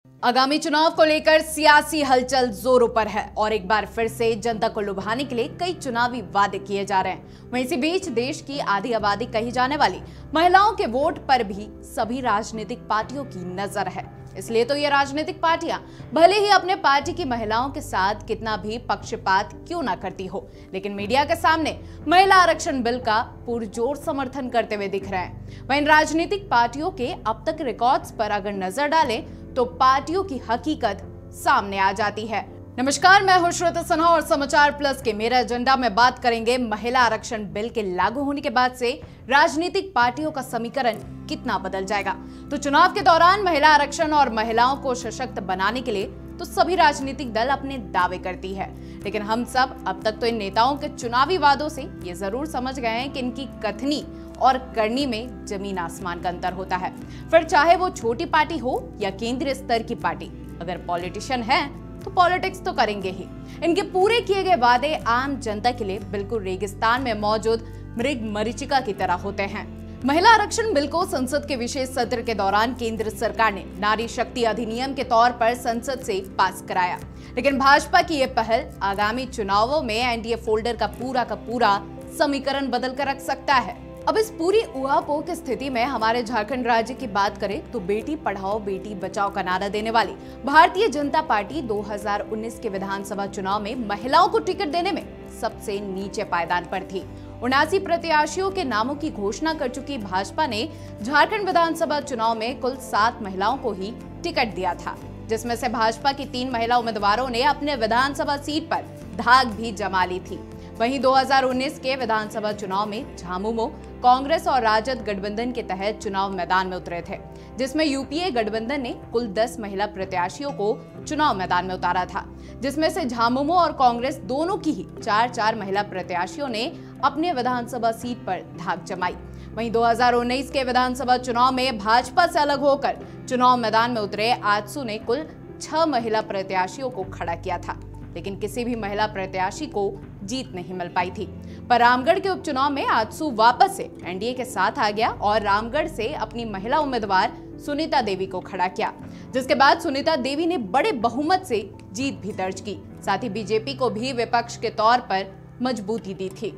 आगामी चुनाव को लेकर सियासी हलचल जोरों पर है और एक बार फिर से जनता को लुभाने के लिए कई चुनावी वादे किए जा रहे हैं। वहीं इसी बीच देश की आधी आबादी कही जाने वाली महिलाओं के वोट पर भी सभी राजनीतिक पार्टियों की नजर है। इसलिए तो ये राजनीतिक पार्टियां भले ही अपने पार्टी की महिलाओं के साथ कितना भी पक्षपात क्यों ना करती हो, लेकिन मीडिया के सामने महिला आरक्षण बिल का पुरजोर समर्थन करते हुए दिख रहे हैं। वहीं राजनीतिक पार्टियों के अब तक रिकॉर्ड्स पर अगर नजर डालें तो पार्टियों की हकीकत सामने आ जाती है। नमस्कार, मैं हूं श्रुति सिन्हा और समाचार प्लस के मेरा एजेंडा में बात करेंगे महिला आरक्षण बिल के लागू होने के बाद से राजनीतिक पार्टियों का समीकरण कितना बदल जाएगा। तो चुनाव के दौरान महिला आरक्षण और महिलाओं को सशक्त बनाने के लिए तो सभी राजनीतिक दल अपने दावे करती है, लेकिन हम सब अब तक तो इन नेताओं के चुनावी वादों से ये जरूर समझ गए हैं कि इनकी कथनी और करनी में जमीन आसमान का अंतर होता है। फिर चाहे वो छोटी पार्टी हो या केंद्रीय स्तर की पार्टी, अगर पॉलिटिशियन है तो पॉलिटिक्स तो करेंगे ही। इनके पूरे किए गए वादे आम जनता के लिए बिल्कुल रेगिस्तान में मौजूद मृग मरीचिका की तरह होते हैं। महिला आरक्षण बिल को संसद के विशेष सत्र के दौरान केंद्र सरकार ने नारी शक्ति अधिनियम के तौर पर संसद से पास कराया, लेकिन भाजपा की यह पहल आगामी चुनावों में एनडीए फोल्डर का पूरा समीकरण बदल कर रख सकता है। अब इस पूरी उहापोह की स्थिति में हमारे झारखंड राज्य की बात करें तो बेटी पढ़ाओ बेटी बचाओ का नारा देने वाली भारतीय जनता पार्टी 2019 के विधानसभा चुनाव में महिलाओं को टिकट देने में सबसे नीचे पायदान पर थी। 79 प्रत्याशियों के नामों की घोषणा कर चुकी भाजपा ने झारखंड विधानसभा चुनाव में कुल 7 महिलाओं को ही टिकट दिया था, जिसमें से भाजपा की 3 महिला उम्मीदवारों ने अपने विधानसभा सीट पर धाक भी जमा ली थी। वहीं 2019 के विधानसभा चुनाव में झामुमो कांग्रेस और राजद गठबंधन के तहत चुनाव मैदान में उतरे थे, जिसमें यूपीए गठबंधन ने कुल 10 महिला प्रत्याशियों को चुनाव मैदान में उतारा था, जिसमें से झामुमो और कांग्रेस दोनों की ही 4 महिला प्रत्याशियों ने अपने विधानसभा सीट पर धाक जमाई। वहीं 2019 के विधानसभा चुनाव में भाजपा से अलग होकर चुनाव मैदान में उतरे आजसू ने कुल 6 महिला प्रत्याशियों को खड़ा किया था, लेकिन किसी भी महिला प्रत्याशी को जीत नहीं मिल पाई थी। पर रामगढ़ के उपचुनाव में आजसू वापस से एनडीए के साथ आ गया और रामगढ़ से अपनी महिला उम्मीदवार सुनीता देवी को खड़ा किया, जिसके बाद सुनीता देवी ने बड़े बहुमत से जीत भी दर्ज की। साथ ही बीजेपी को भी विपक्ष के तौर पर मजबूती दी थी।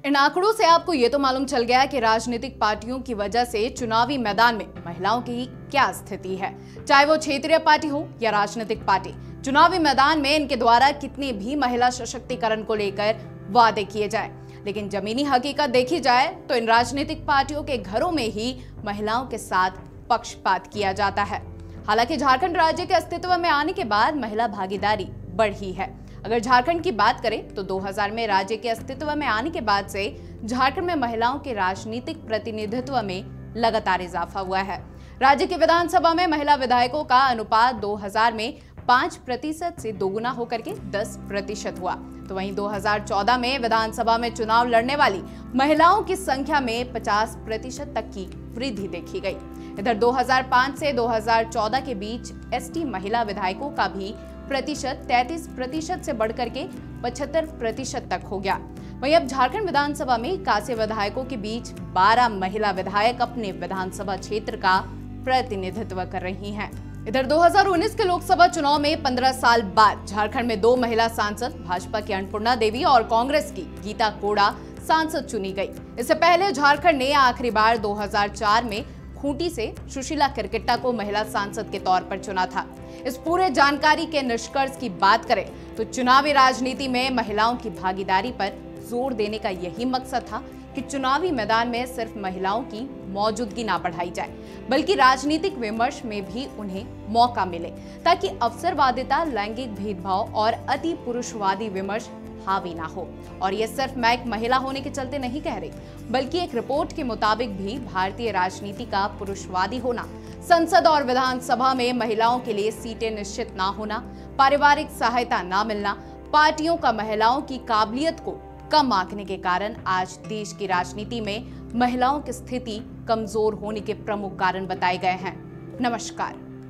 इन आंकड़ों से आपको ये तो मालूम चल गया कि राजनीतिक पार्टियों की वजह से चुनावी मैदान में महिलाओं की क्या स्थिति है। चाहे वो क्षेत्रीय पार्टी हो या राजनीतिक पार्टी, चुनावी मैदान में इनके द्वारा कितने भी महिला सशक्तिकरण को लेकर वादे किए जाए, लेकिन जमीनी हकीकत देखी जाए तो इन राजनीतिक पार्टियों के घरों में ही महिलाओं के साथ पक्षपात किया जाता है। हालांकि झारखंड राज्य के अस्तित्व में आने के बाद महिला भागीदारी बढ़ी है। अगर झारखंड की बात करें तो 2000 में राज्य के अस्तित्व में आने के बाद से झारखंड में महिलाओं के राजनीतिक प्रतिनिधित्व में लगातार इजाफा हुआ है। राज्य की विधानसभा में महिला विधायकों का अनुपात 2000 में 5% से दोगुना होकर के 10% हुआ, तो वहीं 2014 में विधानसभा में चुनाव लड़ने वाली महिलाओं की संख्या में 50% तक की वृद्धि देखी गई। इधर 2005 से 2014 के बीच एसटी महिला विधायकों का भी प्रतिशत 33% से बढ़कर के 75% तक हो गया। वहीं अब झारखंड विधानसभा में 81 विधायकों के बीच 12 महिला विधायक अपने विधानसभा क्षेत्र का प्रतिनिधित्व कर रही हैं। इधर 2019 के लोकसभा चुनाव में 15 साल बाद झारखंड में 2 महिला सांसद भाजपा की अन्नपूर्णा देवी और कांग्रेस की गीता कोड़ा सांसद चुनी गई। इससे पहले झारखंड ने आखिरी बार 2004 में खूंटी से सुशीला किरकिट्टा को महिला सांसद के तौर पर चुना था। इस पूरे जानकारी के निष्कर्ष की बात करें तो चुनावी राजनीति में महिलाओं की भागीदारी पर जोर देने का यही मकसद था कि चुनावी मैदान में सिर्फ महिलाओं की मौजूदगी ना बढ़ाई जाए, बल्कि राजनीतिक विमर्श में भी उन्हें मौका मिले, ताकि अवसरवादिता, लैंगिक भेदभाव और अति पुरुषवादी विमर्श हावी ना हो। और ये सिर्फ मैं एक महिला होने के चलते नहीं कह रही, बल्कि एक रिपोर्ट के मुताबिक भी भारतीय राजनीति का पुरुषवादी होना, संसद और विधानसभा में महिलाओं के लिए सीटें निश्चित ना होना, पारिवारिक सहायता ना मिलना, पार्टियों का महिलाओं की काबिलियत को कम आंकने के कारण आज देश की राजनीति में महिलाओं की स्थिति कमजोर होने के प्रमुख कारण बताए गए हैं। नमस्कार।